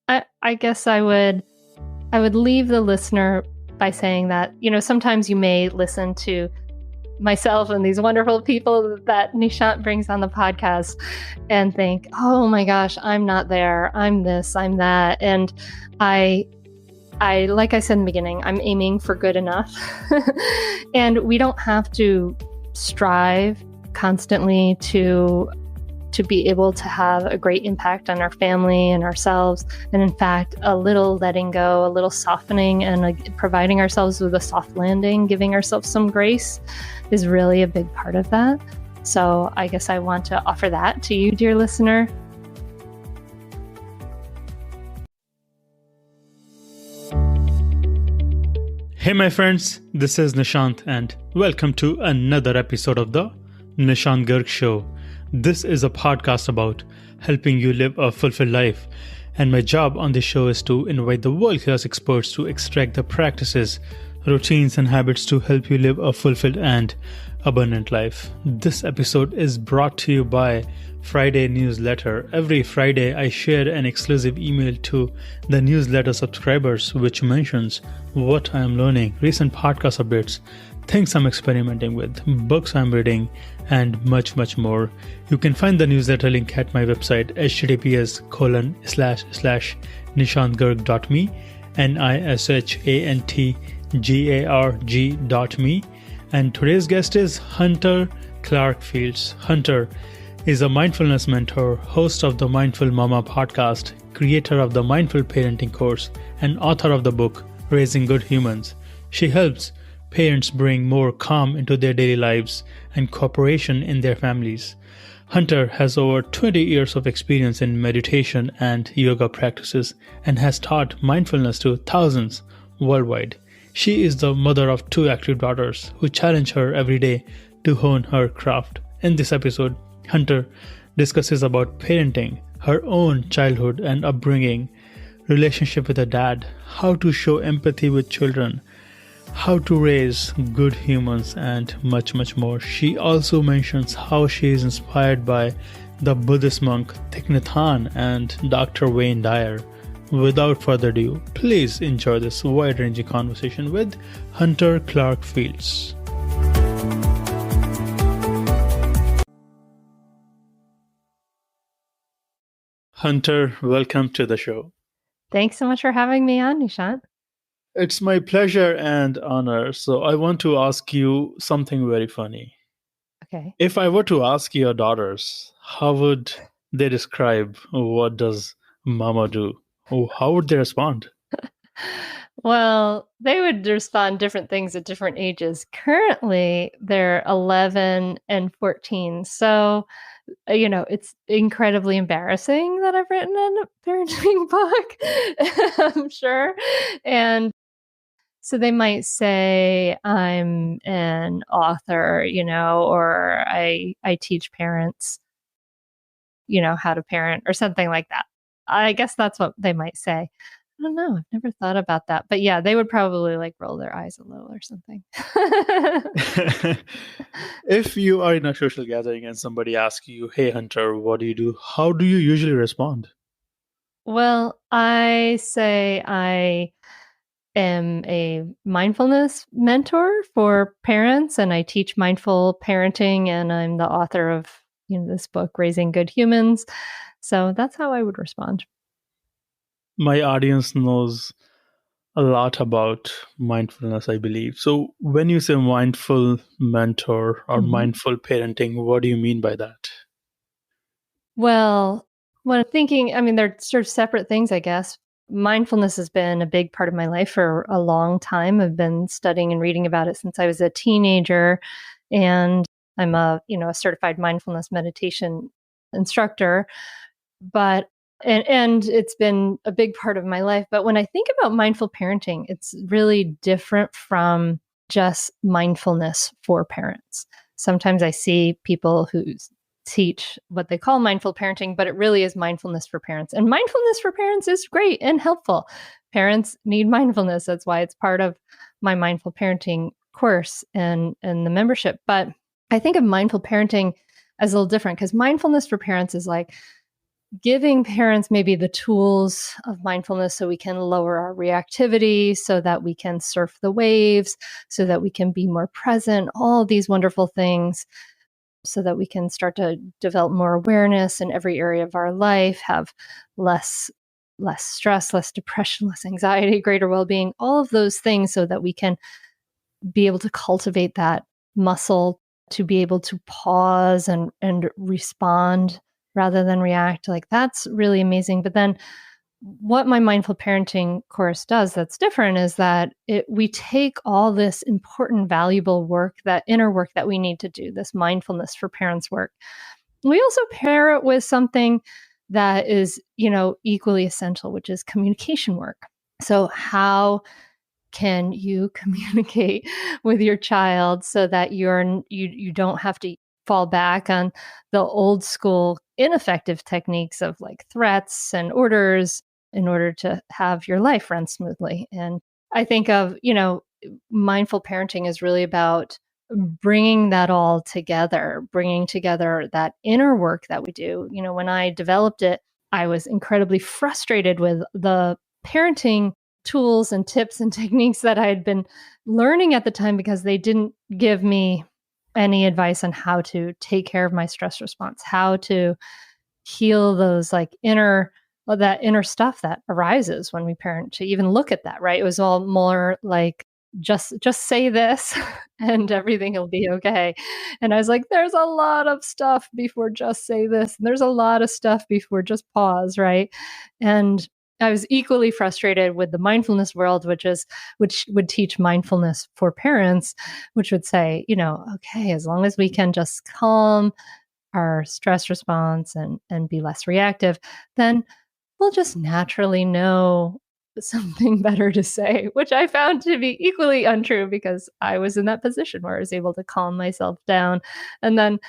I guess I would leave the listener by saying that, sometimes you may listen to myself and these wonderful people that Nishant brings on the podcast and think, oh my gosh, I'm not there. I'm this, I'm that. And I like I said in the beginning, I'm aiming for good enough. And we don't have to strive constantly to be able to have a great impact on our family and ourselves. And in fact, a little letting go, a little softening, and providing ourselves with a soft landing, giving ourselves some grace is really a big part of that. So I guess I want to offer that to you, dear listener. Hey my friends, this is Nishant and welcome to another episode of the Nishant Garg Show. This is a podcast about helping you live a fulfilled life, and my job on this show is to invite the world-class experts to extract the practices, routines and habits to help you live a fulfilled and abundant life. This episode is brought to you by Friday newsletter. Every Friday, I share an exclusive email to the newsletter subscribers which mentions what I am learning, recent podcast updates, things I'm experimenting with, books I'm reading, and much, much more. You can find the newsletter link at my website, https://nishantgarg.me, nishantgarg.me. And today's guest is Hunter Clarke-Fields. Hunter is a mindfulness mentor, host of the Mindful Mama podcast, creator of the Mindful Parenting course, and author of the book, Raising Good Humans. She helps parents bring more calm into their daily lives and cooperation in their families. Hunter has over 20 years of experience in meditation and yoga practices and has taught mindfulness to thousands worldwide. She is the mother of 2 active daughters who challenge her every day to hone her craft. In this episode, Hunter discusses about parenting, her own childhood and upbringing, relationship with her dad, how to show empathy with children, how to raise good humans, and much, much more. She also mentions how she is inspired by the Buddhist monk Thich Nhat Hanh and Dr. Wayne Dyer. Without further ado, please enjoy this wide-ranging conversation with Hunter Clarke-Fields. Hunter, welcome to the show. Thanks so much for having me on, Nishant. It's my pleasure and honor. So I want to ask you something very funny. Okay. If I were to ask your daughters, how would they describe what does mama do? How would they respond? Well, they would respond different things at different ages. Currently, they're 11 and 14. So, it's incredibly embarrassing that I've written a parenting book, I'm sure. And so they might say I'm an author, or I teach parents, how to parent or something like that. I guess that's what they might say. I don't know. I've never thought about that. But yeah, they would probably roll their eyes a little or something. If you are in a social gathering and somebody asks you, hey, Hunter, what do you do? How do you usually respond? Well, I say I am a mindfulness mentor for parents, and I teach mindful parenting, and I'm the author of this book, Raising Good Humans. So that's how I would respond. My audience knows a lot about mindfulness, I believe. So when you say mindful mentor or mindful parenting, what do you mean by that? Well, when I'm thinking, they're sort of separate things, I guess. Mindfulness has been a big part of my life for a long time. I've been studying and reading about it since I was a teenager, and I'm a certified mindfulness meditation instructor. But and it's been a big part of my life. But when I think about mindful parenting, it's really different from just mindfulness for parents. Sometimes I see people who teach what they call mindful parenting, but it really is mindfulness for parents. And mindfulness for parents is great and helpful. Parents need mindfulness. That's why it's part of my mindful parenting course and the membership. But I think of mindful parenting as a little different, because mindfulness for parents is like, giving parents maybe the tools of mindfulness so we can lower our reactivity, so that we can surf the waves, so that we can be more present, all these wonderful things, so that we can start to develop more awareness in every area of our life, have less stress, less depression, less anxiety, greater well-being, all of those things, so that we can be able to cultivate that muscle to be able to pause and respond rather than react. Like, that's really amazing. But then what my mindful parenting course does that's different is that we take all this important, valuable work, that inner work that we need to do, this mindfulness for parents work. We also pair it with something that is, equally essential, which is communication work. So how can you communicate with your child so that you don't have to fall back on the old school ineffective techniques of like threats and orders in order to have your life run smoothly? And I think of, mindful parenting is really about bringing that all together, bringing together that inner work that we do. When I developed it, I was incredibly frustrated with the parenting tools and tips and techniques that I had been learning at the time, because they didn't give me any advice on how to take care of my stress response, how to heal those that inner stuff that arises when we parent, to even look at that, right? It was all more like, just say this and everything will be okay. And I was like, there's a lot of stuff before just say this. And there's a lot of stuff before just pause, right? And I was equally frustrated with the mindfulness world, which would teach mindfulness for parents, which would say, okay, as long as we can just calm our stress response and be less reactive, then we'll just naturally know something better to say, which I found to be equally untrue, because I was in that position where I was able to calm myself down. And then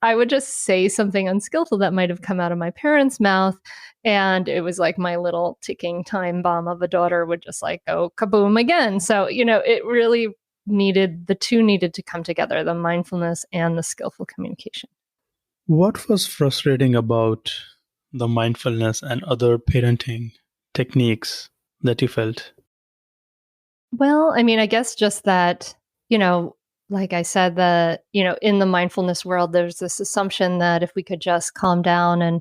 I would just say something unskillful that might have come out of my parents' mouth. And it was like my little ticking time bomb of a daughter would just like go kaboom again. So, it really the two needed to come together, the mindfulness and the skillful communication. What was frustrating about the mindfulness and other parenting techniques that you felt? Well, I guess just that, like I said, in the mindfulness world, there's this assumption that if we could just calm down and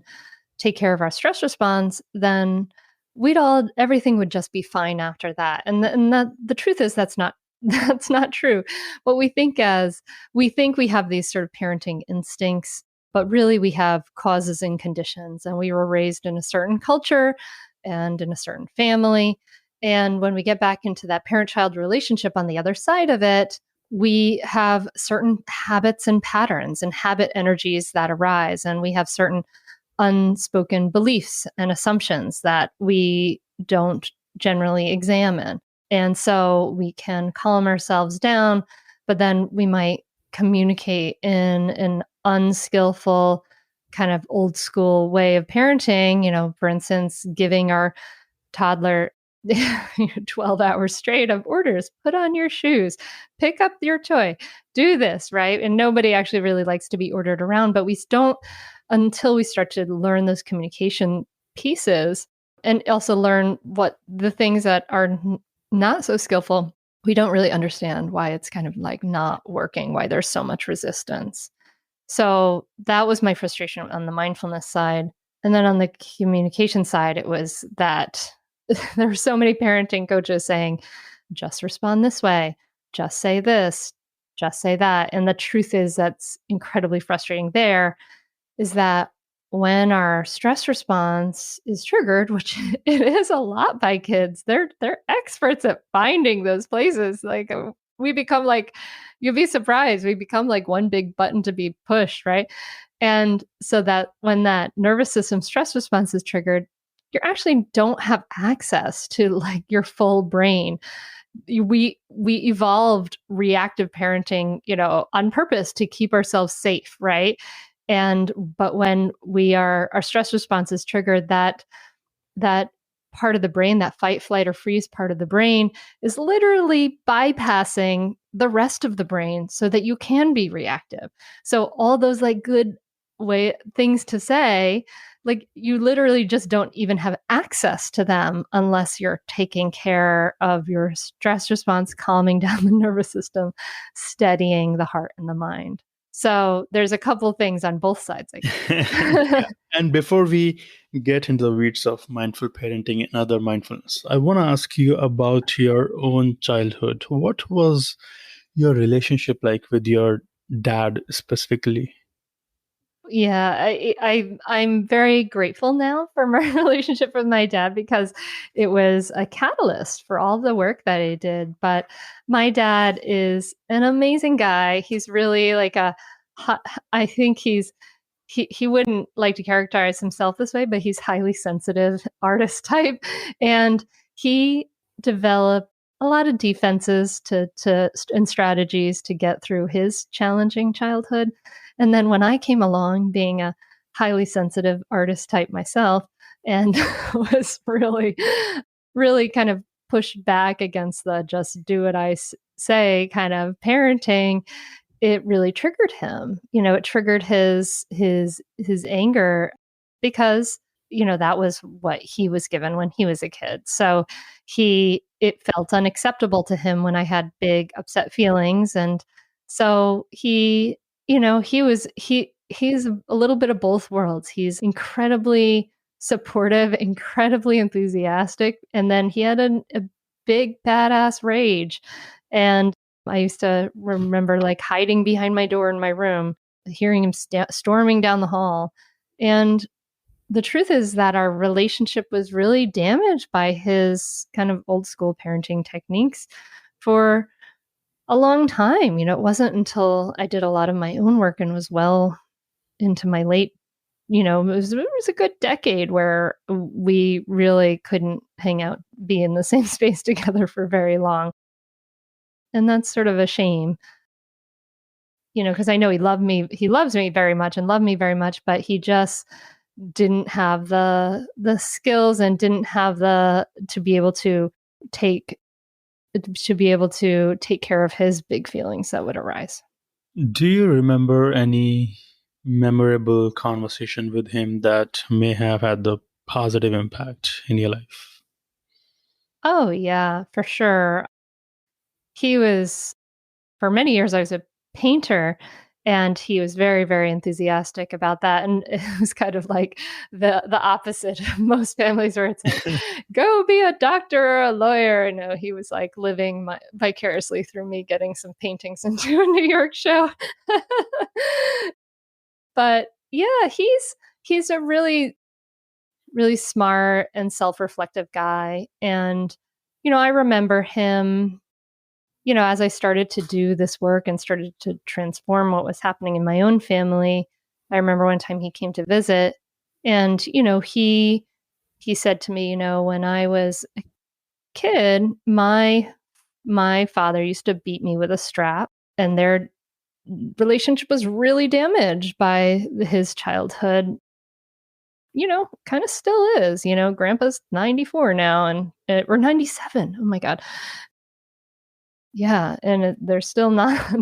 take care of our stress response, then everything would just be fine after that. And the truth is that's not that's not true. What we think we have these sort of parenting instincts, but really we have causes and conditions, and we were raised in a certain culture and in a certain family. And when we get back into that parent-child relationship on the other side of it, we have certain habits and patterns and habit energies that arise, and we have certain unspoken beliefs and assumptions that we don't generally examine. And so we can calm ourselves down, but then we might communicate in an unskillful kind of old school way of parenting, for instance, giving our toddler 12 hours straight of orders, put on your shoes, pick up your toy, do this, right? And nobody actually really likes to be ordered around, but we don't, until we start to learn those communication pieces and also learn what the things that are not so skillful, we don't really understand why it's kind of like not working, why there's so much resistance. So that was my frustration on the mindfulness side. And then on the communication side, it was that there were so many parenting coaches saying, just respond this way, just say this, just say that. And the truth is that's incredibly frustrating there, is that when our stress response is triggered, which it is a lot by kids, they're experts at finding those places. Like we become like, you'll be surprised, we become like one big button to be pushed, right? And so that when that nervous system stress response is triggered, you actually don't have access to like your full brain. We evolved reactive parenting, on purpose to keep ourselves safe, right? But when our stress response is triggered, that part of the brain, that fight, flight, or freeze part of the brain, is literally bypassing the rest of the brain so that you can be reactive. So all those like good things to say like you literally just don't even have access to them unless you're taking care of your stress response, calming down the nervous system, steadying the heart and the mind. So there's a couple things on both sides, I guess. And before we get into the weeds of mindful parenting and other mindfulness, I want to ask you about your own childhood. What was your relationship like with your dad specifically? Yeah, I'm very grateful now for my relationship with my dad because it was a catalyst for all the work that I did. But my dad is an amazing guy. He's really like I think he wouldn't like to characterize himself this way, but he's highly sensitive artist type, and he developed a lot of defenses and strategies to get through his challenging childhood. And then when I came along, being a highly sensitive artist type myself, and was really kind of pushed back against the just do what I say kind of parenting, it really triggered him. It triggered his anger because, that was what he was given when he was a kid. So it felt unacceptable to him when I had big upset feelings. And so he's a little bit of both worlds. He's incredibly supportive, incredibly enthusiastic. And then he had a big badass rage. And I used to remember like hiding behind my door in my room, hearing him storming down the hall. And the truth is that our relationship was really damaged by his kind of old school parenting techniques for a long time. It wasn't until I did a lot of my own work and was well into my late, it was a good decade where we really couldn't hang out, be in the same space together for very long. And that's sort of a shame, because I know he loves me very much and loved me very much, but he just didn't have the skills and didn't have to be able to take care of his big feelings that would arise. Do you remember any memorable conversation with him that may have had the positive impact in your life? Oh yeah, for sure. For many years, I was a painter, and he was very, very enthusiastic about that. And it was kind of like the opposite of most families, where it's like, go be a doctor or a lawyer. No, he was like living vicariously through me getting some paintings into a New York show. But yeah, he's a really, really smart and self-reflective guy. And, I remember him, as I started to do this work and started to transform what was happening in my own family. I remember one time he came to visit, and, he said to me, when I was a kid, my father used to beat me with a strap, and their relationship was really damaged by his childhood. Kind of still is. Grandpa's 94 now, and or 97. Oh my God. Yeah, and there's still not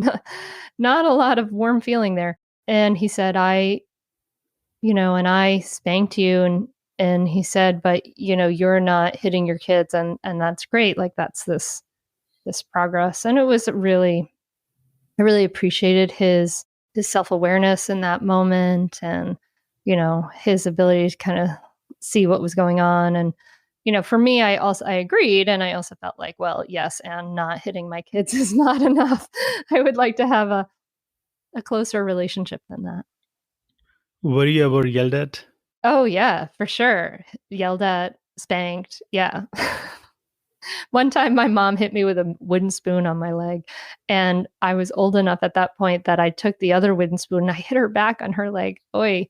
a lot of warm feeling there. And he said, and I spanked you, and he said, but you're not hitting your kids, and that's great. Like that's this progress. And it was I really appreciated his self-awareness in that moment, and his ability to kind of see what was going on. And for me, I agreed, and I also felt like, well, yes, and not hitting my kids is not enough. I would like to have a closer relationship than that. Were you ever yelled at? Oh yeah, for sure. Yelled at, spanked. Yeah. One time my mom hit me with a wooden spoon on my leg, and I was old enough at that point that I took the other wooden spoon and I hit her back on her leg. Oi.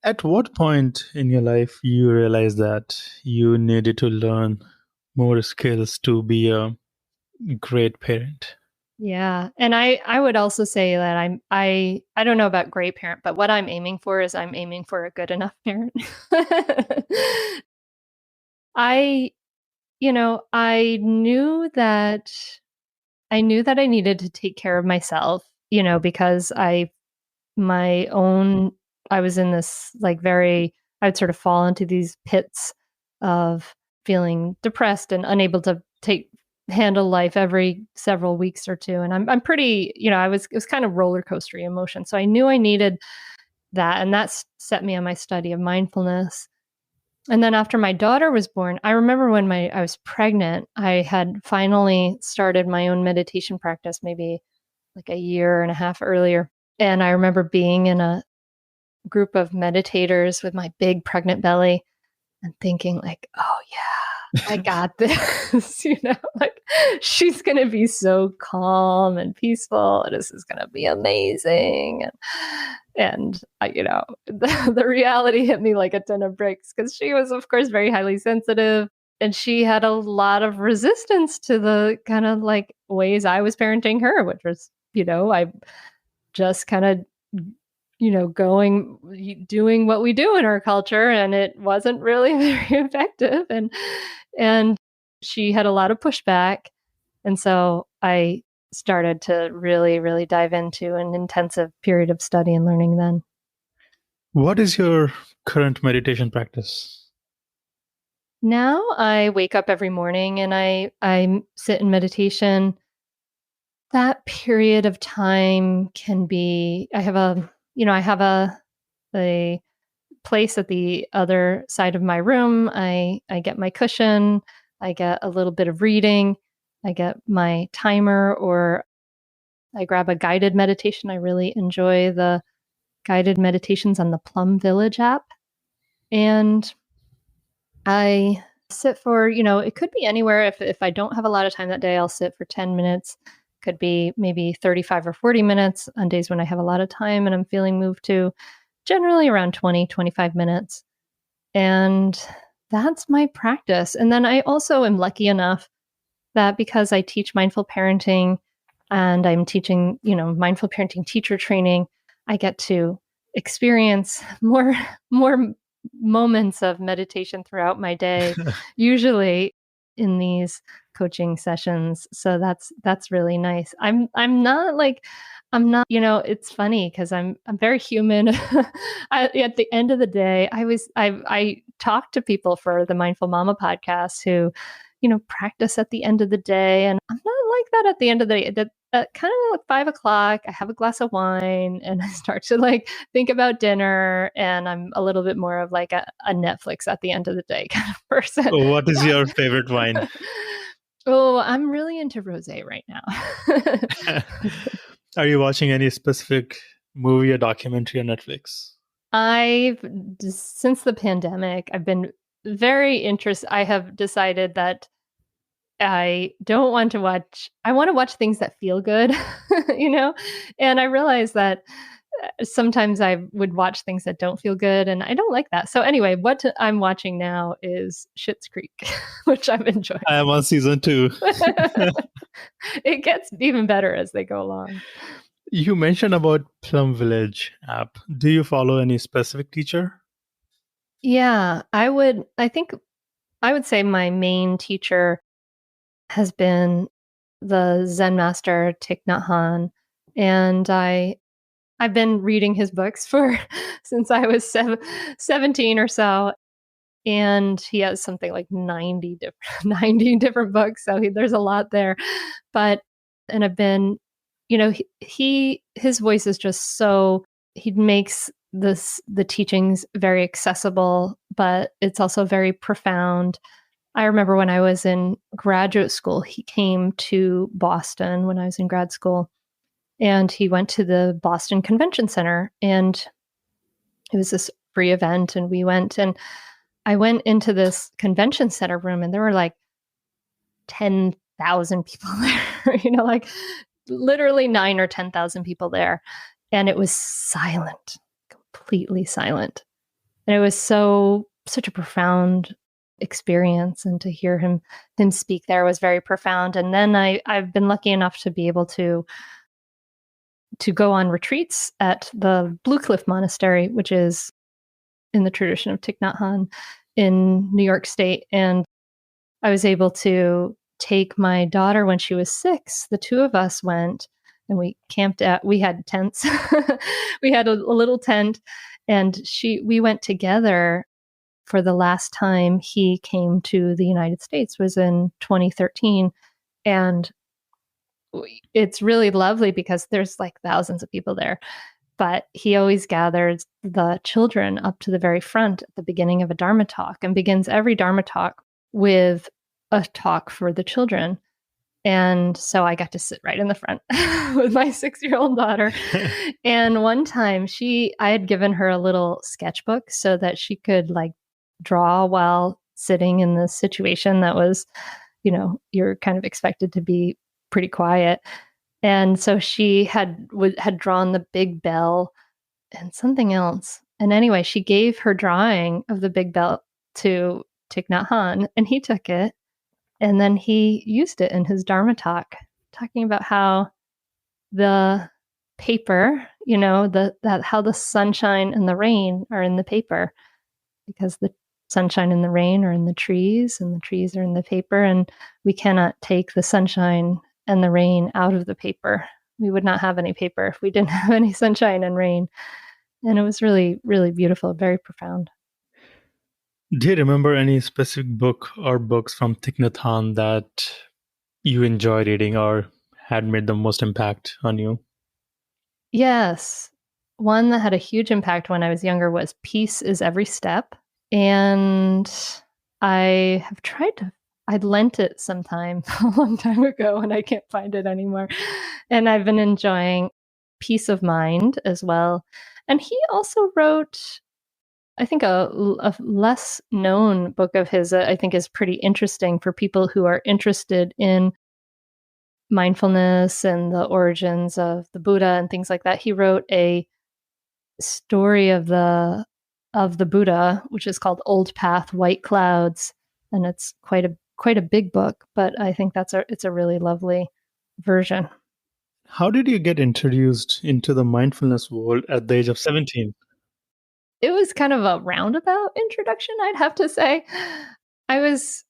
At what point in your life you realized that you needed to learn more skills to be a great parent? Yeah. And I would also say that I don't know about great parent, but what I'm aiming for is I'm aiming for a good enough parent. I I knew that I needed to take care of myself, because my own I was in this I would sort of fall into these pits of feeling depressed and unable to handle life every several weeks or two. And I'm pretty, it was kind of roller coastery emotion. So I knew I needed that. And that set me on my study of mindfulness. And then after my daughter was born, I remember when I was pregnant, I had finally started my own meditation practice, maybe like a year and a half earlier. And I remember being in a group of meditators with my big pregnant belly and thinking like, oh yeah, I got this, like she's going to be so calm and peaceful. This is going to be amazing. And the reality hit me like a ton of bricks because she was, of course, very highly sensitive. And she had a lot of resistance to the kind of like ways I was parenting her, which was, I just kind of, doing what we do in our culture, and it wasn't really very effective. And she had a lot of pushback. And so I started to really, really dive into an intensive period of study and learning then. What is your current meditation practice? Now I wake up every morning and I sit in meditation. That period of time can be, I have a place at the other side of my room. I get my cushion, I get a little bit of reading, I get my timer, or I grab a guided meditation. I really enjoy the guided meditations on the Plum Village app. And I sit for, it could be anywhere. If I don't have a lot of time that day, I'll sit for 10 minutes. Could be maybe 35 or 40 minutes on days when I have a lot of time and I'm feeling moved to, generally around 20, 25 minutes. And that's my practice. And then I also am lucky enough that because I teach mindful parenting and I'm teaching, mindful parenting teacher training, I get to experience more moments of meditation throughout my day, usually in these coaching sessions. So that's really nice. I'm not, it's funny because I'm very human. At the end of the day, I talk to people for the Mindful Mama podcast who, practice at the end of the day. And I'm not like that at the end of the day. At kind of like 5:00, I have a glass of wine and I start to think about dinner. And I'm a little bit more of like a Netflix at the end of the day kind of person. What is your favorite wine? Oh, I'm really into rosé right now. Are you watching any specific movie or documentary on Netflix? Since the pandemic, I've been very interested. I have decided that I want to watch things that feel good, and I realize that sometimes I would watch things that don't feel good, and I don't like that. So anyway, what I'm watching now is Schitt's Creek, which I'm enjoying. I am on season 2. It gets even better as they go along. You mentioned about Plum Village app. Do you follow any specific teacher? Yeah, I would say my main teacher has been the Zen master Thich Nhat Hanh, and I've been reading his books since I was 17 or so, and he has something like 90 different books, so there's a lot there. And I've been, his voice is just so, he makes the teachings very accessible, but it's also very profound. I remember when I was in graduate school, he came to Boston when I was in grad school, and he went to the Boston Convention Center, and it was this free event, and we went, and I went into this convention center room, and there were like 10,000 people there, literally 9 or 10,000 people there, and it was silent, completely silent, and it was such a profound experience, and to hear him speak there was very profound. And then I've been lucky enough to be able to go on retreats at the Blue Cliff Monastery, which is in the tradition of Thich Nhat Hanh in New York State. And I was able to take my daughter when she was 6. The two of us went and we camped we had tents. We had a little tent, And we went together for the last time he came to the United States was in 2013. And it's really lovely because there's like thousands of people there. But he always gathers the children up to the very front at the beginning of a Dharma talk and begins every Dharma talk with a talk for the children. And so I got to sit right in the front with my 6-year-old daughter. And one time I had given her a little sketchbook so that she could like draw while sitting in this situation that was, you're kind of expected to be pretty quiet. And so she had drawn the big bell and something else. And anyway, she gave her drawing of the big bell to Thich Nhat Hanh, and he took it. And then he used it in his Dharma talk, talking about how the paper, how the sunshine and the rain are in the paper, because the sunshine and the rain are in the trees, and the trees are in the paper, and we cannot take the sunshine and the rain out of the paper. We would not have any paper if we didn't have any sunshine and rain. And it was really, really beautiful, very profound. Do you remember any specific book or books from Thich Nhat Hanh that you enjoy reading or had made the most impact on you? Yes. One that had a huge impact when I was younger was Peace is Every Step. And I have I lent it sometime a long time ago and I can't find it anymore. And I've been enjoying Peace of Mind as well. And he also wrote, I think, a less known book of his, I think is pretty interesting for people who are interested in mindfulness and the origins of the Buddha and things like that. He wrote a story of the Buddha, which is called Old Path, White Clouds. And it's quite a big book, but I think it's a really lovely version. How did you get introduced into the mindfulness world at the age of 17? It was kind of a roundabout introduction, I'd have to say. I was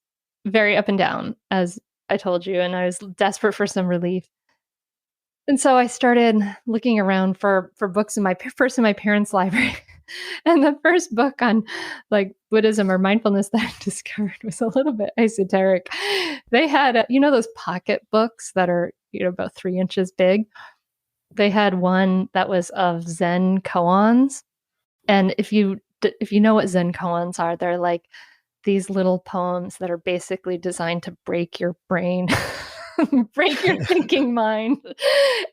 very up and down, as I told you, and I was desperate for some relief. And so I started looking around for books in my parents' library. And the first book on like Buddhism or mindfulness that I discovered was a little bit esoteric. They had, those pocket books that are, about 3 inches big. They had one that was of Zen koans. And if you know what Zen koans are, they're like these little poems that are basically designed to break your brain, break your thinking mind.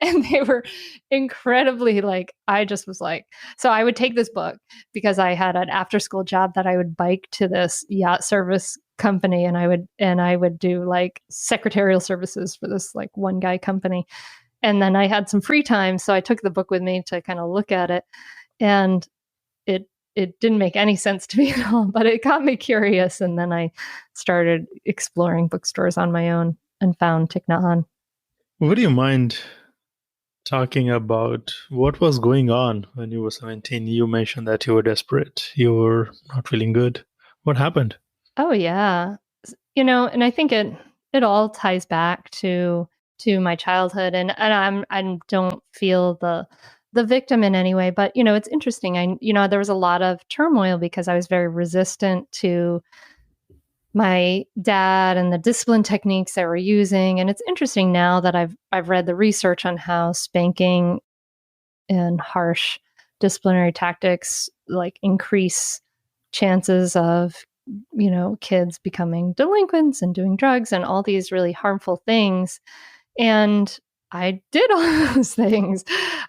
And they were incredibly I just was like, so I would take this book because I had an after school job that I would bike to this yacht service company and I would do like secretarial services for this like one guy company. And then I had some free time. So I took the book with me to kind of look at it. And it didn't make any sense to me at all, but it got me curious. And then I started exploring bookstores on my own and found Thich Nhat Hanh. Would you mind talking about what was going on when you were 17? You mentioned that you were desperate. You were not feeling good. What happened? Oh, yeah. And I think it all ties back to my childhood. And I don't feel the victim in any way, but it's interesting. There was a lot of turmoil because I was very resistant to my dad and the discipline techniques they were using. And it's interesting now that I've read the research on how spanking and harsh disciplinary tactics like increase chances of kids becoming delinquents and doing drugs and all these really harmful things. And I did all those things.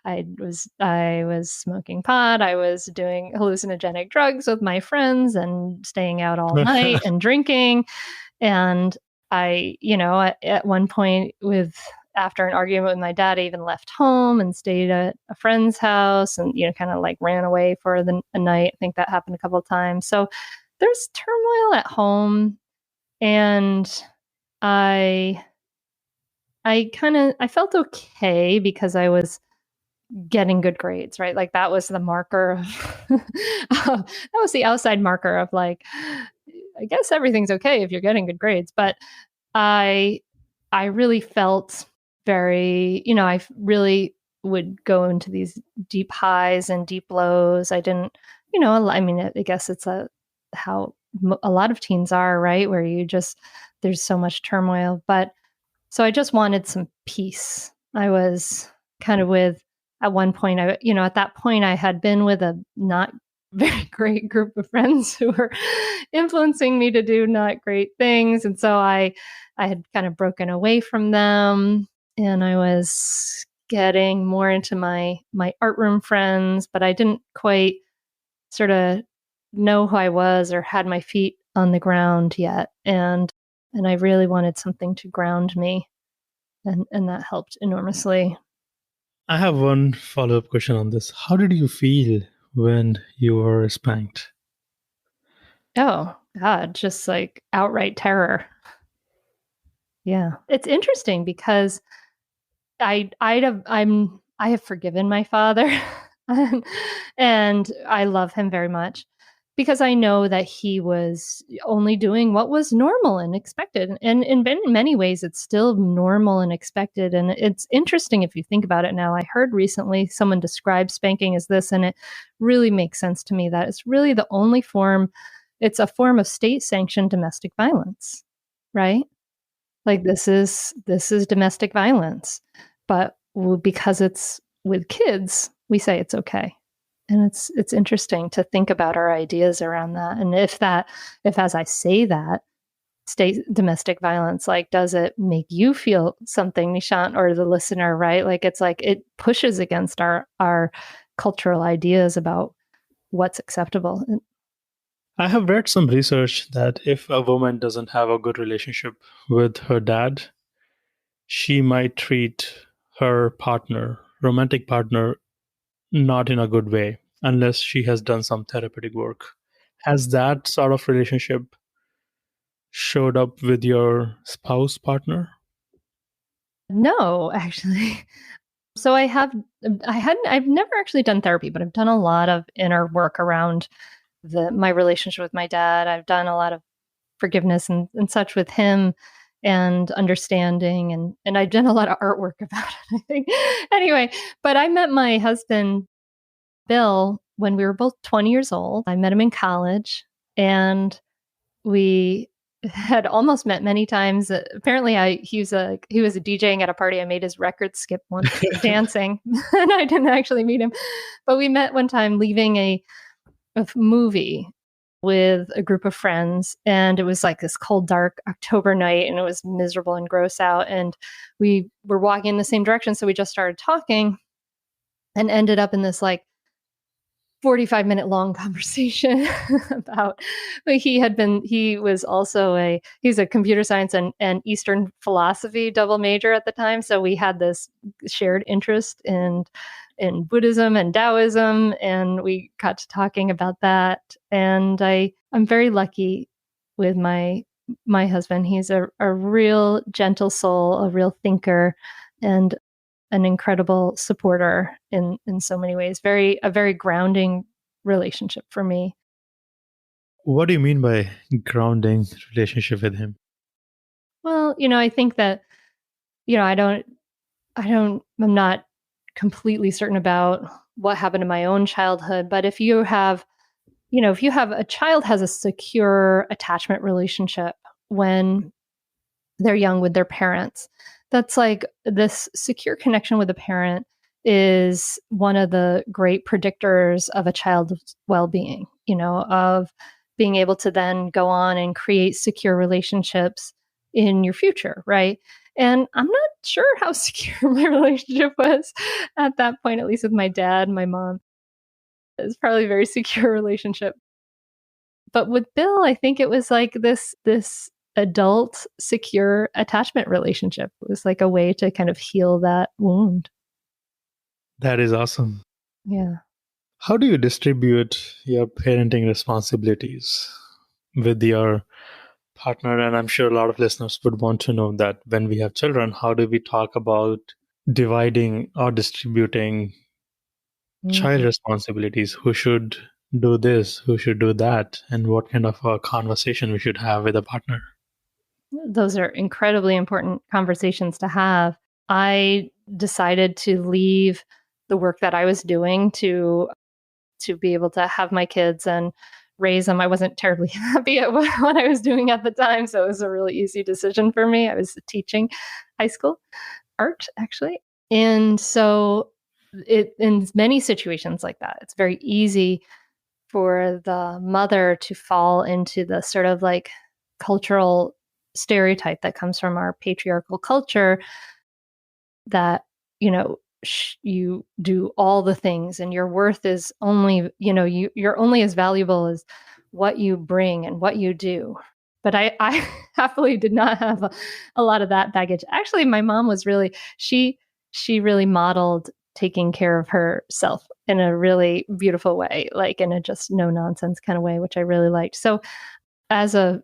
I was smoking pot. I was doing hallucinogenic drugs with my friends and staying out all night and drinking. And I, at one point after an argument with my dad, I even left home and stayed at a friend's house and, kind of like ran away for a night. I think that happened a couple of times. So there's turmoil at home. And I felt okay because I was getting good grades, right? Like that was the marker of, that was the outside marker of like, I guess everything's okay if you're getting good grades. But I really felt very, I really would go into these deep highs and deep lows. I didn't, I mean, I guess it's how a lot of teens are, right? Where there's so much turmoil. But so I just wanted some peace. I was kind of at one point, at that point I had been with a not very great group of friends who were influencing me to do not great things. And so I had kind of broken away from them, and I was getting more into my art room friends, but I didn't quite sort of know who I was or had my feet on the ground yet. And I really wanted something to ground me. And that helped enormously. I have one follow-up question on this. How did you feel when you were spanked? Oh, God, just like outright terror. Yeah. It's interesting because I have forgiven my father and I love him very much because I know that he was only doing what was normal and expected. And in many ways, it's still normal and expected. And it's interesting if you think about it now. I heard recently someone describe spanking as this, and it really makes sense to me that it's really the only form, it's a form of state-sanctioned domestic violence, right? Like this is domestic violence, but because it's with kids, we say it's okay. And it's interesting to think about our ideas around that. And if as I say that, state domestic violence, like, does it make you feel something, Nishant, or the listener, right? Like, it's like it pushes against our cultural ideas about what's acceptable. I have read some research that if a woman doesn't have a good relationship with her dad, she might treat her partner, romantic partner, not in a good way unless she has done some therapeutic work. Has that sort of relationship showed up with your spouse partner? No, actually. So I've never actually done therapy, but I've done a lot of inner work around my relationship with my dad. I've done a lot of forgiveness and such with him, and understanding, and I've done a lot of artwork about it, I think. Anyway, but I met my husband, Bill, when we were both 20 years old. I met him in college, and we had almost met many times. Apparently, he was DJing at a party. I made his record skip once dancing, and I didn't actually meet him, but we met one time leaving a movie with a group of friends, and it was like this cold, dark October night, and it was miserable and gross out, and we were walking in the same direction, so we just started talking and ended up in this like 45-minute long conversation about he's a computer science and Eastern philosophy double major at the time. So we had this shared interest in Buddhism and Taoism, and we got to talking about that. And I'm very lucky with my husband. He's a real gentle soul, a real thinker, and an incredible supporter in so many ways. A very grounding relationship for me. What do you mean by grounding relationship with him? Well, I think that, I'm not completely certain about what happened in my own childhood, but if you have a child has a secure attachment relationship when they're young with their parents, that's like this secure connection with a parent is one of the great predictors of a child's well-being, of being able to then go on and create secure relationships in your future, right? And I'm not sure how secure my relationship was at that point, at least with my dad and my mom. It's probably a very secure relationship. But with Bill, I think it was like this adult, secure attachment relationship. It was like a way to kind of heal that wound. That is awesome. Yeah. How do you distribute your parenting responsibilities with your partner? And I'm sure a lot of listeners would want to know that when we have children, how do we talk about dividing or distributing child responsibilities? Who should do this? Who should do that? And what kind of a conversation we should have with a partner? Those are incredibly important conversations to have. I decided to leave the work that I was doing to be able to have my kids and raise them. I wasn't terribly happy at what I was doing at the time, so it was a really easy decision for me. I was teaching high school art, actually. And so in many situations like that, it's very easy for the mother to fall into the sort of like cultural stereotype that comes from our patriarchal culture that, you do all the things and your worth is only, you're only as valuable as what you bring and what you do. But I happily did not have a lot of that baggage. Actually, my mom was really, she really modeled taking care of herself in a really beautiful way, like in a just no nonsense kind of way, which I really liked. So as a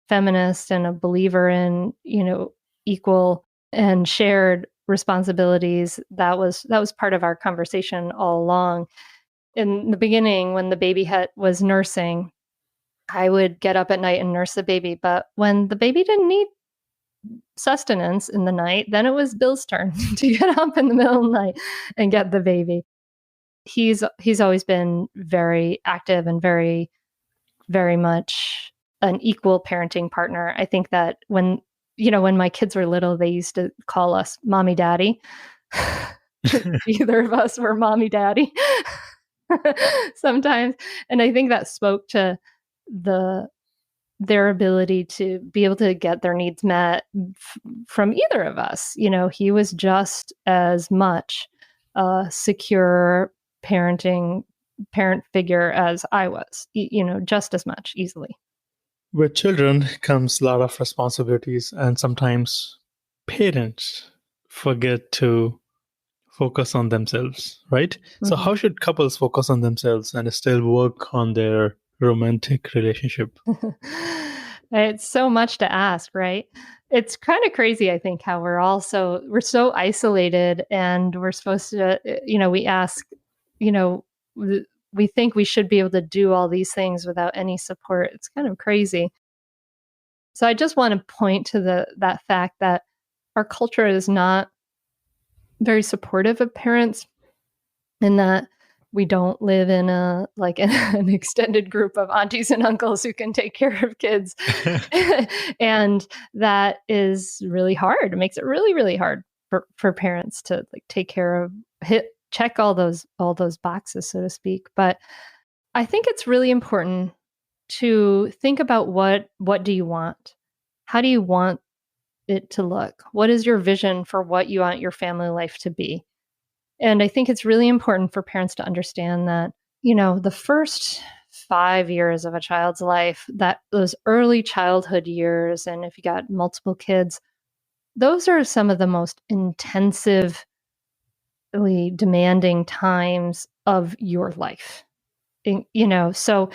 feminist and a believer in, equal and shared responsibilities, that was part of our conversation all along. In the beginning, when the baby was nursing, I would get up at night and nurse the baby. But when the baby didn't need sustenance in the night, then it was Bill's turn to get up in the middle of the night and get the baby. He's always been very active and very, very much an equal parenting partner. I think that when my kids were little, they used to call us mommy daddy. Either of us were mommy daddy sometimes. And I think that spoke to their ability to be able to get their needs met from either of us. He was just as much a secure parent figure as I was, just as much, easily. With children comes a lot of responsibilities, and sometimes parents forget to focus on themselves, right? Mm-hmm. So how should couples focus on themselves and still work on their romantic relationship? It's so much to ask, right? It's kind of crazy, I think, how we're so isolated, and we're supposed to, we ask, we think we should be able to do all these things without any support. It's kind of crazy. So I just want to point to that fact that our culture is not very supportive of parents, and that we don't live in an extended group of aunties and uncles who can take care of kids. And that is really hard. It makes it really, really hard for parents to take care of, check all those boxes, so to speak. But I think it's really important to think about what do you want? How do you want it to look? What is your vision for what you want your family life to be? And I think it's really important for parents to understand that, the first 5 years of a child's life, that those early childhood years, and if you got multiple kids, those are some of the most intensively demanding times of your life. So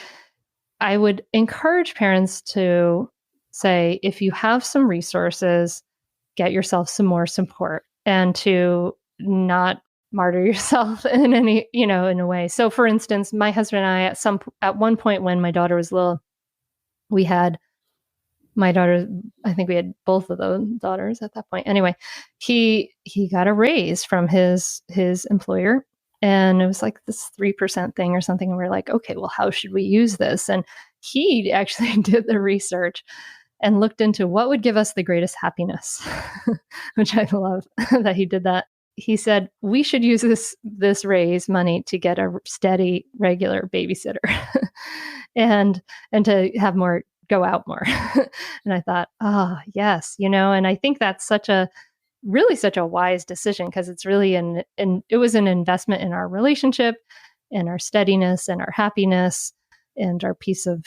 I would encourage parents to say, if you have some resources, get yourself some more support, and to not martyr yourself in any, in a way. So for instance, my husband and I, at one point when my daughter was little, we had my daughter, I think we had both of those daughters at that point. Anyway, he got a raise from his employer, and it was like this 3% thing or something. And we're like, okay, well, how should we use this? And he actually did the research and looked into what would give us the greatest happiness, which I love that he did that. He said, we should use this raise money to get a steady, regular babysitter and to have more, go out more. And I thought, yes, and I think that's such a wise decision, because it's really it was an investment in our relationship and our steadiness and our happiness and our peace of,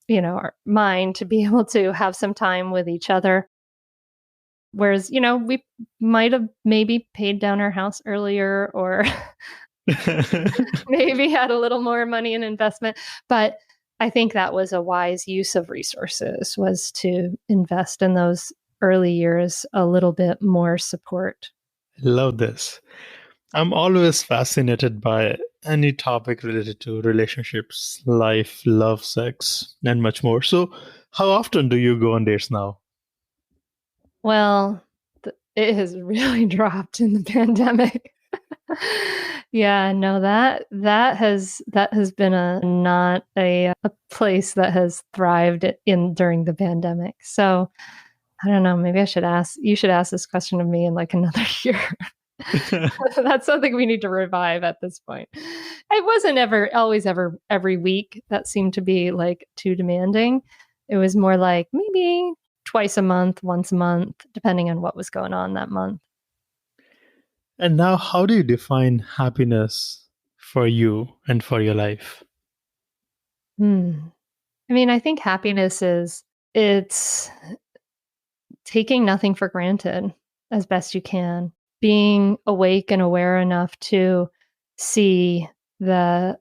our mind, to be able to have some time with each other. Whereas, we might have maybe paid down our house earlier, or maybe had a little more money in investment. But I think that was a wise use of resources, was to invest in those early years a little bit more support. I love this. I'm always fascinated by any topic related to relationships, life, love, sex, and much more. So how often do you go on dates now? Well, it has really dropped in the pandemic. Yeah, no, that has been not a place that has thrived in during the pandemic. So I don't know, maybe you should ask this question of me in like another year. That's something we need to revive at this point. It wasn't always every week. That seemed to be like too demanding. It was more like maybe twice a month, once a month, depending on what was going on that month. And now, how do you define happiness for you and for your life? I mean, I think happiness it's taking nothing for granted as best you can, being awake and aware enough to see the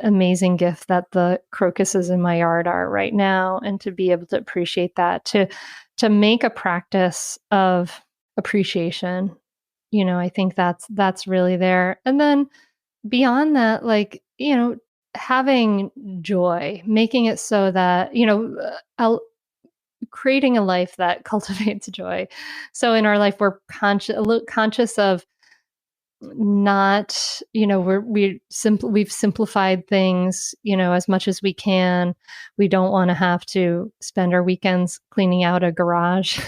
amazing gift that the crocuses in my yard are right now, and to be able to appreciate that, to make a practice of appreciation. I think that's really there. And then beyond that, like, having joy, making it so that, creating a life that cultivates joy. So in our life, we're conscious of not, we've simplified things, as much as we can. We don't want to have to spend our weekends cleaning out a garage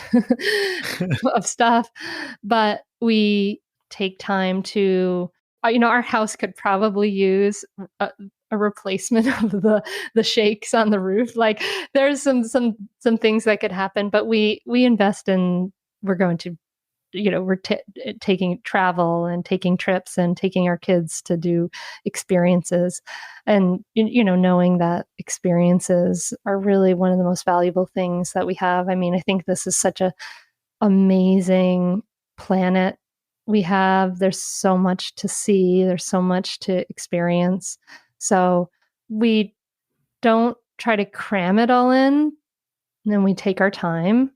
of stuff, but we take time to, our house could probably use a replacement of the shakes on the roof. Like, there's some things that could happen, but we invest in, we're going to, we're taking travel and taking trips and taking our kids to do experiences, and, knowing that experiences are really one of the most valuable things that we have. I mean, I think this is such a amazing planet we have. There's so much to see. There's so much to experience. So we don't try to cram it all in, and we take our time.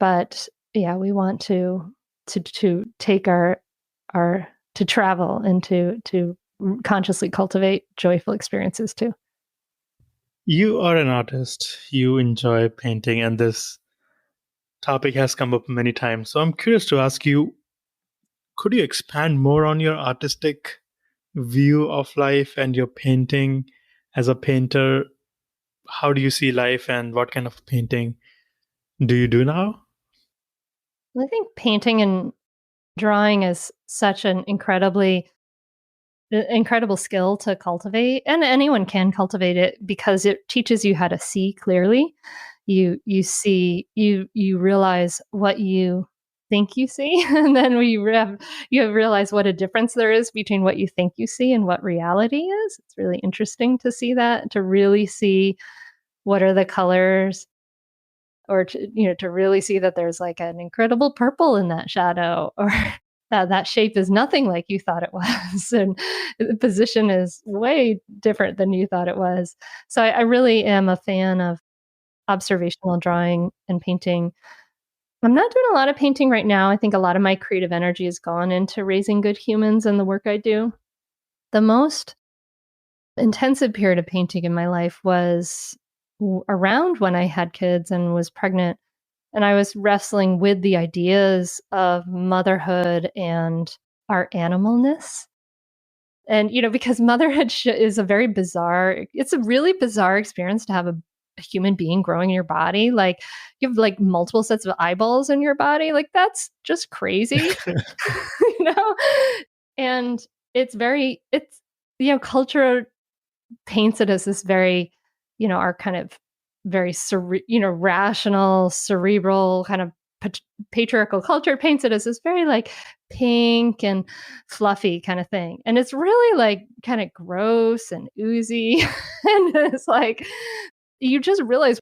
But yeah, we want to take our to travel and to consciously cultivate joyful experiences too. You are an artist. You enjoy painting, and this topic has come up many times. So I'm curious to ask you, could you expand more on your artistic view of life and your painting as a painter? How do you see life, and what kind of painting do you do now? I think painting and drawing is such an incredible skill to cultivate, and anyone can cultivate it because it teaches you how to see clearly. You realize what you think you see, and then you realize what a difference there is between what you think you see and what reality is. It's really interesting to see that, to really see what are the colors, or to really see that there's like an incredible purple in that shadow, or that shape is nothing like you thought it was, and the position is way different than you thought it was. So I really am a fan of observational drawing and painting. I'm not doing a lot of painting right now. I think a lot of my creative energy has gone into raising good humans and the work I do. The most intensive period of painting in my life was around when I had kids and was pregnant. And I was wrestling with the ideas of motherhood and our animalness. And, because motherhood is it's a really bizarre experience to have a human being growing in your body. Like, you have like multiple sets of eyeballs in your body. Like, that's just crazy, you know? And culture paints it as this very, our kind of very, rational, cerebral kind of patriarchal culture paints it as this very like pink and fluffy kind of thing. And it's really like kind of gross and oozy. And it's like, you just realize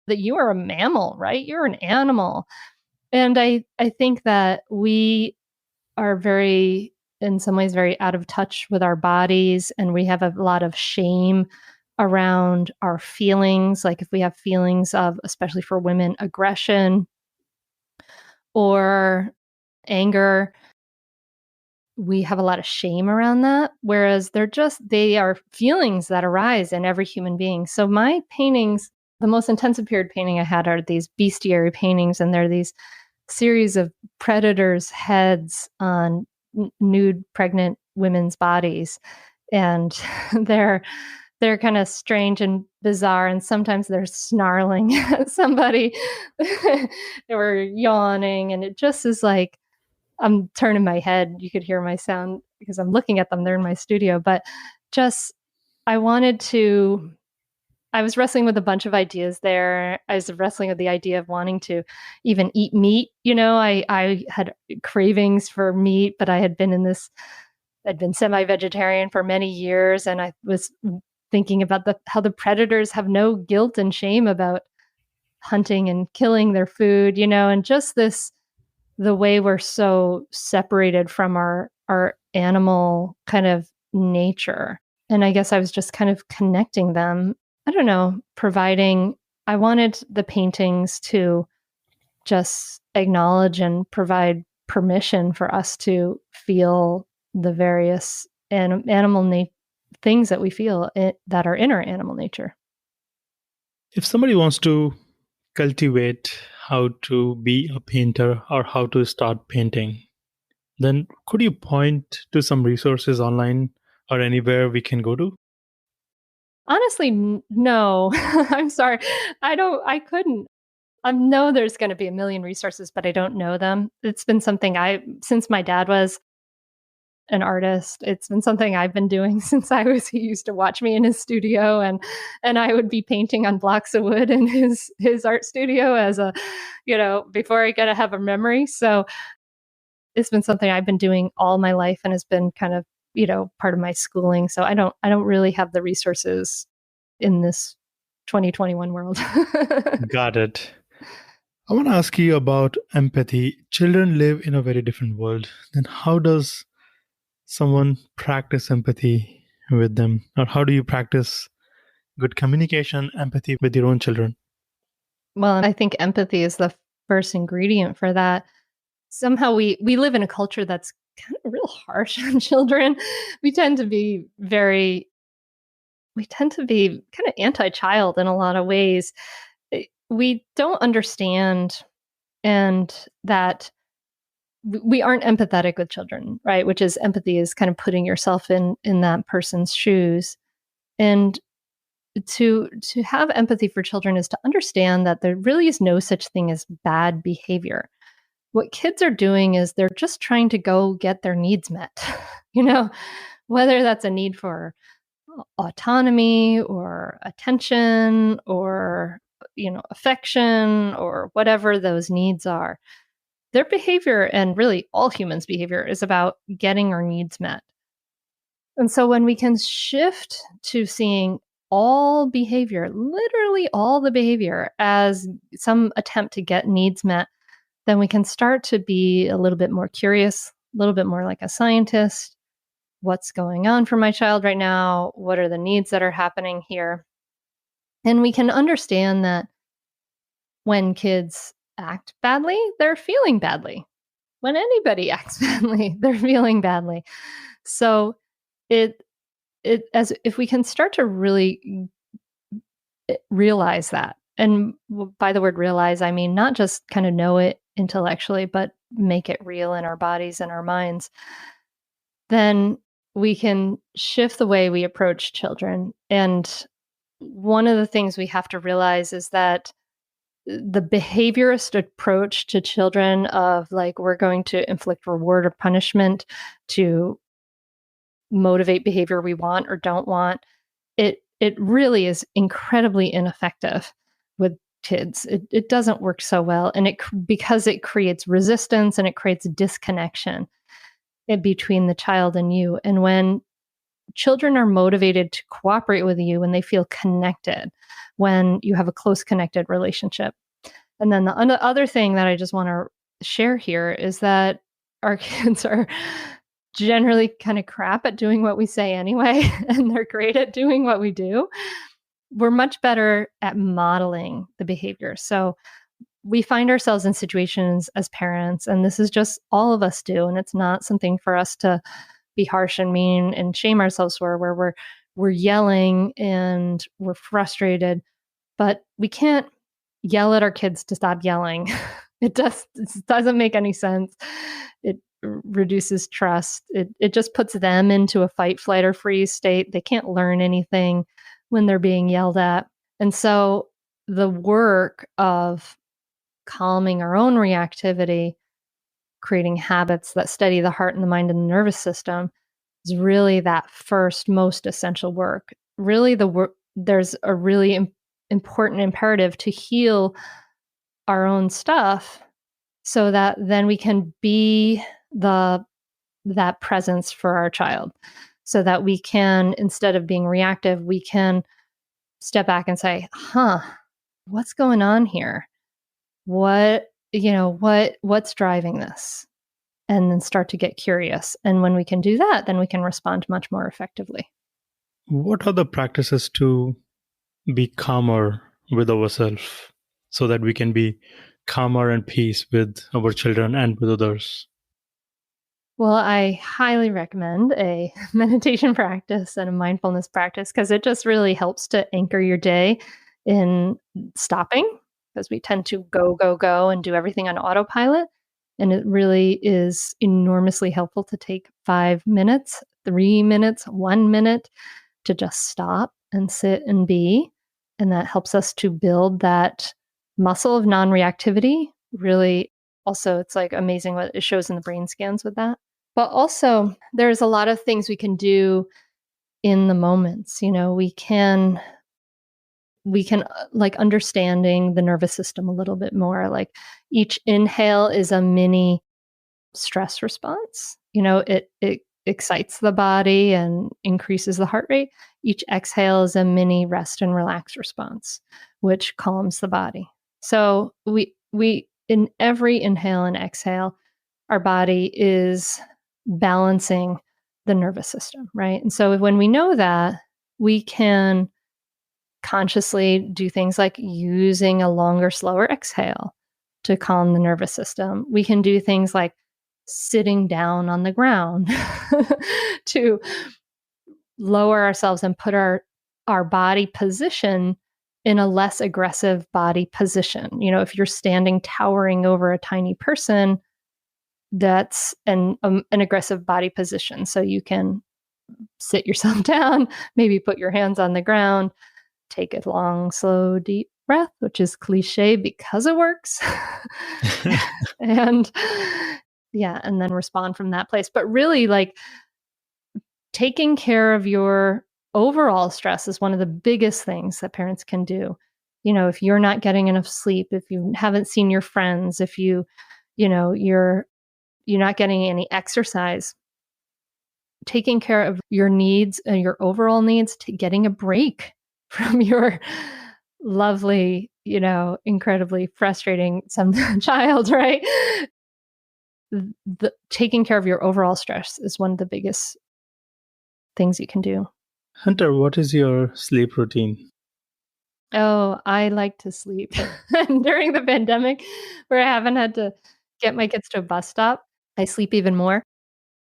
that you are a mammal, right? You're an animal. And I think that we are very, in some ways, very out of touch with our bodies. And we have a lot of shame around our feelings. Like, if we have feelings of, especially for women, aggression or anger, we have a lot of shame around that. Whereas they are feelings that arise in every human being. So my paintings, the most intensive period painting I had are these bestiary paintings. And they're these series of predators' heads on nude pregnant women's bodies, and they're kind of strange and bizarre, and sometimes they're snarling at somebody or yawning, and it just is like I'm turning my head. You could hear my sound because I'm looking at them. They're in my studio, but just I was wrestling with a bunch of ideas there. I was wrestling with the idea of wanting to even eat meat. I had cravings for meat, but I'd been semi-vegetarian for many years. And I was thinking about how the predators have no guilt and shame about hunting and killing their food, and just the way we're so separated from our animal kind of nature. And I guess I was just kind of connecting them. I don't know, I wanted the paintings to just acknowledge and provide permission for us to feel the various animal things that we feel that are in our animal nature. If somebody wants to cultivate how to be a painter or how to start painting, then could you point to some resources online or anywhere we can go to? Honestly, no. I'm sorry. I couldn't. I know there's going to be a million resources, but I don't know them. It's been something since my dad was an artist, it's been something I've been doing since he used to watch me in his studio, and I would be painting on blocks of wood in his art studio before I get to have a memory. So it's been something I've been doing all my life and has been kind of, part of my schooling. So I don't really have the resources in this 2021 world. Got it. I want to ask you about empathy. Children live in a very different world. Then how does someone practice empathy with them? Or how do you practice good communication, empathy with your own children? Well, I think empathy is the first ingredient for that. Somehow we live in a culture that's kind of real harsh on children. We tend to be kind of anti-child in a lot of ways. We don't understand, and that we aren't empathetic with children, right? Which is empathy is kind of putting yourself in that person's shoes. And to have empathy for children is to understand that there really is no such thing as bad behavior. What kids are doing is they're just trying to go get their needs met, whether that's a need for autonomy or attention or, affection or whatever those needs are. Their behavior, and really all humans' behavior, is about getting our needs met. And so when we can shift to seeing all behavior, literally all the behavior, as some attempt to get needs met, then we can start to be a little bit more curious, a little bit more like a scientist. What's going on for my child right now? What are the needs that are happening here? And we can understand that when kids act badly, they're feeling badly. When anybody acts badly, they're feeling badly. So as if we can start to really realize that, and by the word realize, I mean not just kind of know it intellectually, but make it real in our bodies and our minds, then we can shift the way we approach children. And one of the things we have to realize is that the behaviorist approach to children of like, we're going to inflict reward or punishment to motivate behavior we want or don't want, it really is incredibly ineffective with kids. It doesn't work so well. And because it creates resistance and it creates disconnection between the child and you. And when children are motivated to cooperate with you, when they feel connected, when you have a close connected relationship. And then the other thing that I just want to share here is that our kids are generally kind of crap at doing what we say anyway, and they're great at doing what we do. We're much better at modeling the behavior. So we find ourselves in situations as parents, and this is just all of us do, and it's not something for us to be harsh and mean and shame ourselves for, where we're yelling and we're frustrated, but we can't yell at our kids to stop yelling. It doesn't make any sense. It reduces trust. It just puts them into a fight, flight, or freeze state. They can't learn anything when they're being yelled at. And so the work of calming our own reactivity, creating habits that steady the heart and the mind and the nervous system is really that first, most essential work. Really, there's a really important imperative to heal our own stuff so that then we can be that presence for our child, so that we can, instead of being reactive, we can step back and say, what's going on here? What's driving this? And then start to get curious. And when we can do that, then we can respond much more effectively. What are the practices to be calmer with ourselves so that we can be calmer and peace with our children and with others? Well, I highly recommend a meditation practice and a mindfulness practice because it just really helps to anchor your day in stopping, because we tend to go and do everything on autopilot. And it really is enormously helpful to take 5 minutes, 3 minutes, 1 minute to just stop and sit and be. And that helps us to build that muscle of non-reactivity. Really, also, it's like amazing what it shows in the brain scans with that. But also, there's a lot of things we can do in the moments. We can like understanding the nervous system a little bit more. Like each inhale is a mini stress response. It excites the body and increases the heart rate. Each exhale is a mini rest and relax response, which calms the body. So we in every inhale and exhale, our body is balancing the nervous system, right? And so when we know that, we can consciously do things like using a longer, slower exhale to calm the nervous system. We can do things like sitting down on the ground to lower ourselves and put our body position in a less aggressive body position. If you're standing towering over a tiny person, that's an aggressive body position. So you can sit yourself down, maybe put your hands on the ground, take a long, slow, deep breath, which is cliche because it works. and then respond from that place. But really, like, taking care of your overall stress is one of the biggest things that parents can do. If you're not getting enough sleep, if you haven't seen your friends, if you're not getting any exercise, taking care of your needs and your overall needs, to getting a break from your lovely, incredibly frustrating child, right? Taking care of your overall stress is one of the biggest things you can do. Hunter, what is your sleep routine? Oh, I like to sleep. During the pandemic, where I haven't had to get my kids to a bus stop, I sleep even more.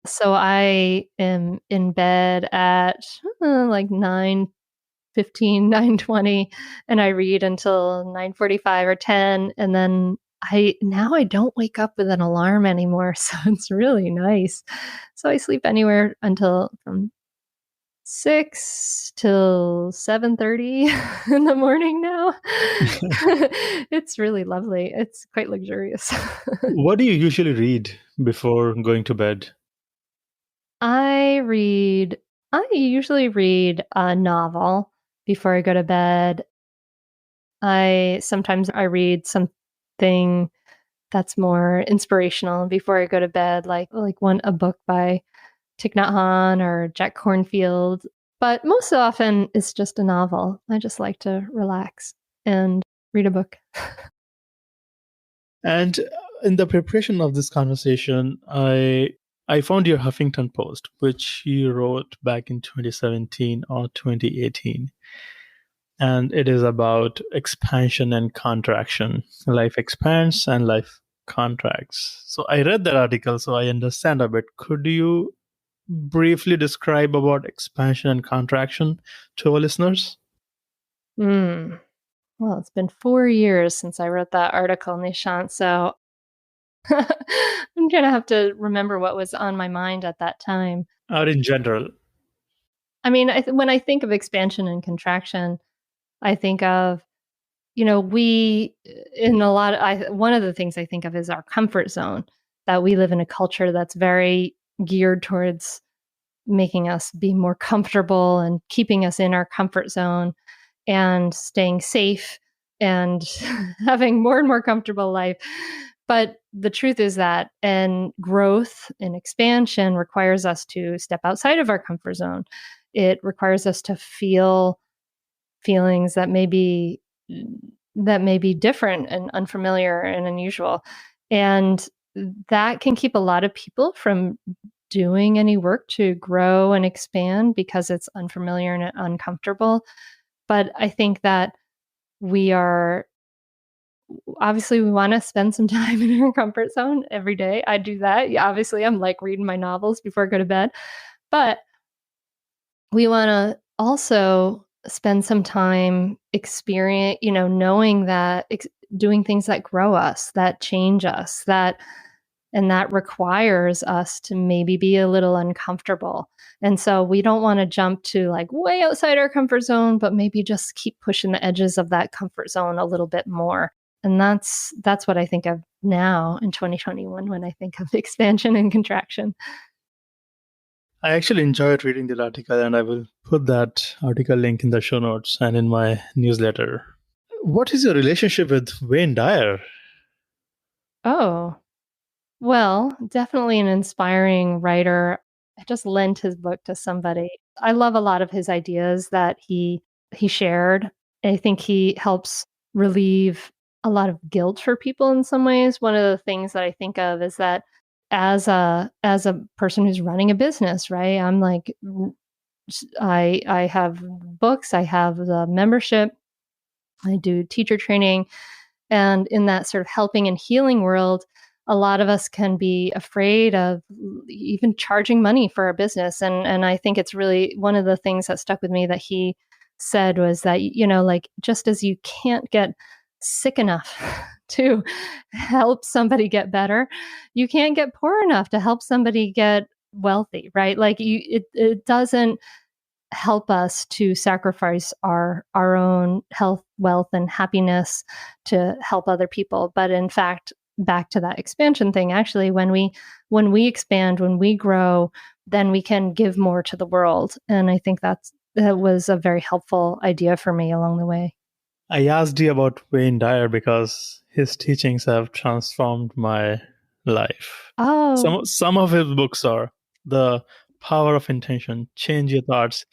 So I am in bed at like 9:15, 9:20, and I read until 9:45 or 10. And then I don't wake up with an alarm anymore. So it's really nice. So I sleep anywhere until from 6 till 7:30 in the morning now. It's really lovely. It's quite luxurious. What do you usually read before going to bed? I usually read a novel before I go to bed. Sometimes I read something that's more inspirational before I go to bed, like a book by Thich Nhat Hanh or Jack Kornfield. But most often it's just a novel. I just like to relax and read a book. And in the preparation of this conversation, I found your Huffington Post, which you wrote back in 2017 or 2018. And it is about expansion and contraction. Life expands and life contracts. So I read that article, so I understand a bit. Could you briefly describe about expansion and contraction to our listeners? Well, it's been 4 years since I wrote that article, Nishant, so I'm gonna have to remember what was on my mind at that time. Or in general? I mean, when I think of expansion and contraction, I think of, we in a lot one of the things I think of is our comfort zone, that we live in a culture that's very geared towards making us be more comfortable and keeping us in our comfort zone and staying safe and having more and more comfortable life. But the truth is that and growth and expansion requires us to step outside of our comfort zone. It requires us to feel feelings that may be different and unfamiliar and unusual. And that can keep a lot of people from doing any work to grow and expand because it's unfamiliar and uncomfortable. But I think that we are obviously we want to spend some time in our comfort zone every day. I do that. Yeah, obviously, I'm like reading my novels before I go to bed. But we want to also spend some time knowing that doing things that grow us, that change us, and that requires us to maybe be a little uncomfortable. And so we don't want to jump to like way outside our comfort zone, but maybe just keep pushing the edges of that comfort zone a little bit more. And that's what I think of now in 2021 when I think of expansion and contraction. I actually enjoyed reading that article, and I will put that article link in the show notes and in my newsletter. What is your relationship with Wayne Dyer? Oh, well, definitely an inspiring writer. I just lent his book to somebody. I love a lot of his ideas that he shared. I think he helps relieve a lot of guilt for people in some ways. One of the things that I think of is that as a person who's running a business, right? I'm like I have books, I have the membership, I do teacher training, and in that sort of helping and healing world, a lot of us can be afraid of even charging money for our business. And I think it's really one of the things that stuck with me that he said was that, like just as you can't get sick enough to help somebody get better, you can't get poor enough to help somebody get wealthy, right? Like it doesn't help us to sacrifice our own health, wealth, and happiness to help other people. But in fact, back to that expansion thing, actually, when we expand, when we grow, then we can give more to the world. And I think that was a very helpful idea for me along the way. I asked you about Wayne Dyer because his teachings have transformed my life. Oh, Some of his books are The Power of Intention, Change Your Thoughts,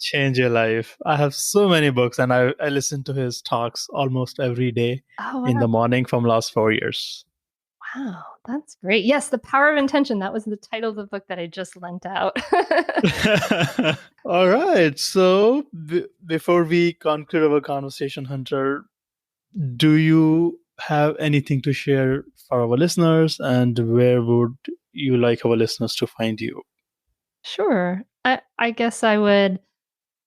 Change Your Life. I have so many books, and I listen to his talks almost every day oh, in wow. the morning from last 4 years. Wow, that's great. Yes, The Power of Intention. That was the title of the book that I just lent out. All right. So before we conclude our conversation, Hunter, do you have anything to share for our listeners, and where would you like our listeners to find you? Sure. I guess I would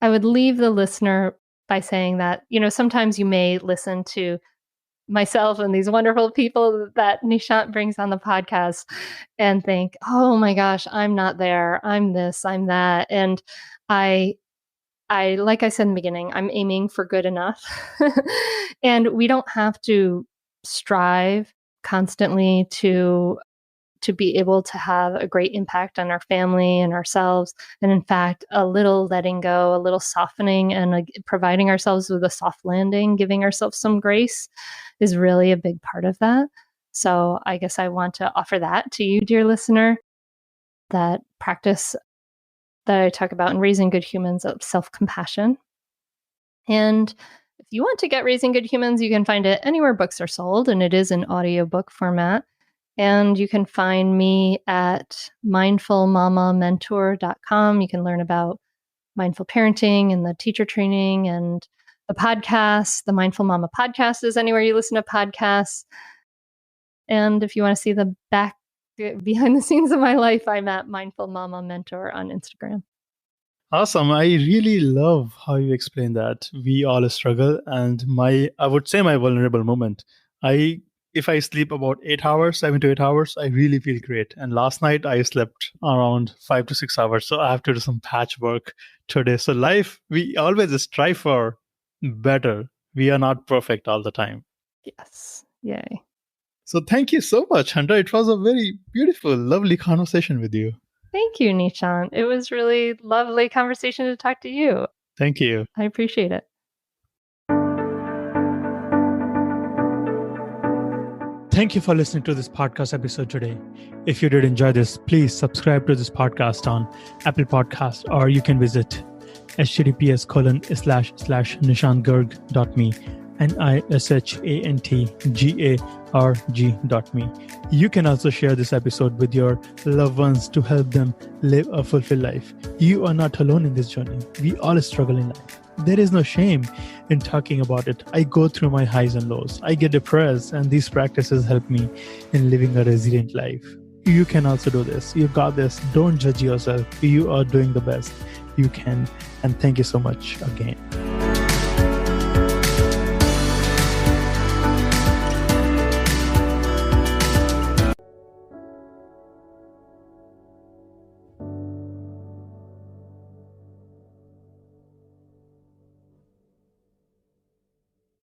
leave the listener by saying that, sometimes you may listen to myself and these wonderful people that Nishant brings on the podcast and think, oh my gosh, I'm not there. I'm this, I'm that. And I like I said in the beginning, I'm aiming for good enough. And we don't have to strive constantly to be able to have a great impact on our family and ourselves. And in fact, a little letting go, a little softening, and providing ourselves with a soft landing, giving ourselves some grace is really a big part of that. So I guess I want to offer that to you, dear listener, that practice that I talk about in Raising Good Humans of self-compassion. And if you want to get Raising Good Humans, you can find it anywhere books are sold, and it is in audiobook format. And you can find me at mindfulmamamentor.com. You can learn about mindful parenting and the teacher training and the podcast. The Mindful Mama podcast is anywhere you listen to podcasts. And if you want to see the behind the scenes of my life, I'm at Mindful Mama Mentor on Instagram. Awesome. I really love how you explain that. We all struggle, and I would say my vulnerable moment. I If I sleep about 8 hours, 7 to 8 hours, I really feel great. And last night I slept around 5 to 6 hours. So I have to do some patchwork today. So life, we always strive for better. We are not perfect all the time. Yes. Yay. So thank you so much, Hunter. It was a very beautiful, lovely conversation with you. Thank you, Nishant. It was really lovely conversation to talk to you. Thank you. I appreciate it. Thank you for listening to this podcast episode today. If you did enjoy this, please subscribe to this podcast on Apple Podcast, or you can visit https://nishantgarg.me, NISHANTGARG.me. You can also share this episode with your loved ones to help them live a fulfilled life. You are not alone in this journey. We all struggle in life. There is no shame in talking about it. I go through my highs and lows. I get depressed, and these practices help me in living a resilient life. You can also do this. You got this. Don't judge yourself. You are doing the best you can. And thank you so much again.